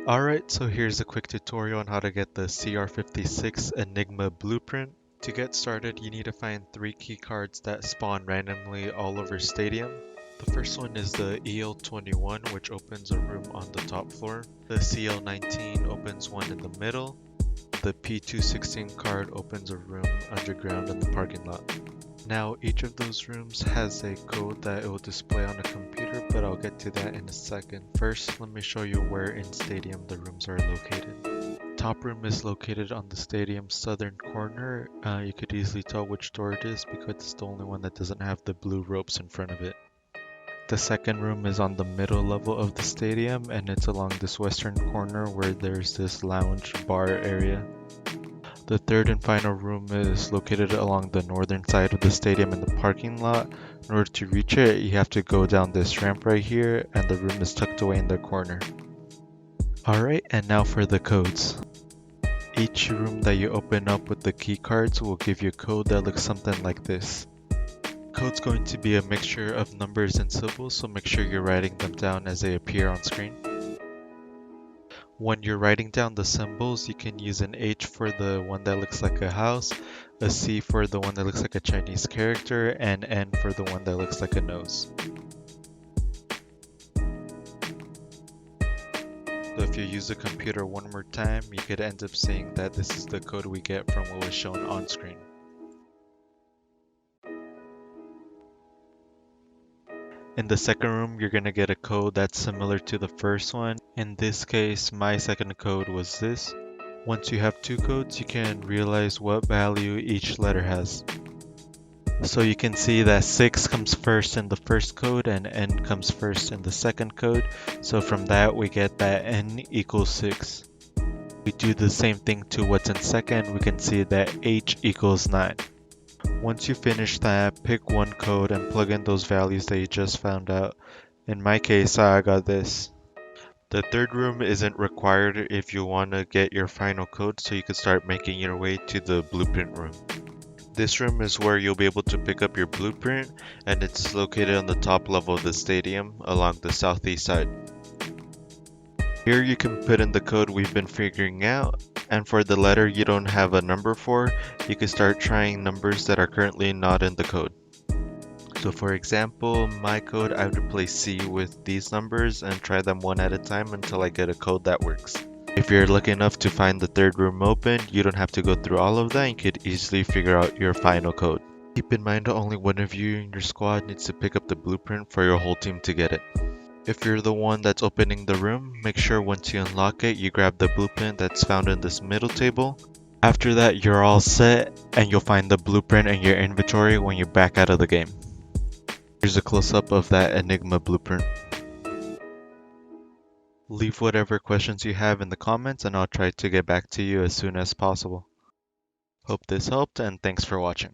Alright, so here's a quick tutorial on how to get the CR-56 ENIGMA blueprint. To get started, you need to find 3 key cards that spawn randomly all over Stadium. The first one is the EL-21, which opens a room on the top floor. The CL-19 opens one in the middle. The P216 card opens a room underground in the parking lot. Now, each of those rooms has a code that it will display on a computer, but I'll get to that in a second. First, let me show you where in Stadium the rooms are located. Top room is located on the stadium's southern corner. You could easily tell which door it is because it's the only one that doesn't have the blue ropes in front of it. The second room is on the middle level of the stadium, and it's along this western corner where there's this lounge bar area. The third and final room is located along the northern side of the stadium in the parking lot. In order to reach it, you have to go down this ramp right here, and the room is tucked away in the corner. Alright, and now for the codes. Each room that you open up with the key cards will give you a code that looks something like this. Code's going to be a mixture of numbers and symbols, so make sure you're writing them down as they appear on screen. When you're writing down the symbols, you can use an H for the one that looks like a house, a C for the one that looks like a Chinese character, and N for the one that looks like a nose. So if you use the computer one more time, you could end up seeing that this is the code we get from what was shown on screen. In the second room, you're going to get a code that's similar to the first one. In this case, my second code was this. Once you have 2 codes, you can realize what value each letter has. So you can see that 6 comes first in the first code and N comes first in the second code. So from that, we get that N equals 6. We do the same thing to what's in second, we can see that H equals 9. Once you finish that, pick one code and plug in those values that you just found out. In my case, I got this. The third room isn't required if you want to get your final code, so you can start making your way to the blueprint room. This room is where you'll be able to pick up your blueprint, and it's located on the top level of the stadium along the southeast side. Here you can put in the code we've been figuring out, and for the letter you don't have a number for, you can start trying numbers that are currently not in the code. So for example, my code, I would replace C with these numbers and try them one at a time until I get a code that works. If you're lucky enough to find the third room open, you don't have to go through all of that, you could easily figure out your final code. Keep in mind only one of you in your squad needs to pick up the blueprint for your whole team to get it. If you're the one that's opening the room, make sure once you unlock it, you grab the blueprint that's found in this middle table. After that, you're all set, and you'll find the blueprint in your inventory when you're back out of the game. Here's a close-up of that ENIGMA blueprint. Leave whatever questions you have in the comments, and I'll try to get back to you as soon as possible. Hope this helped, and thanks for watching.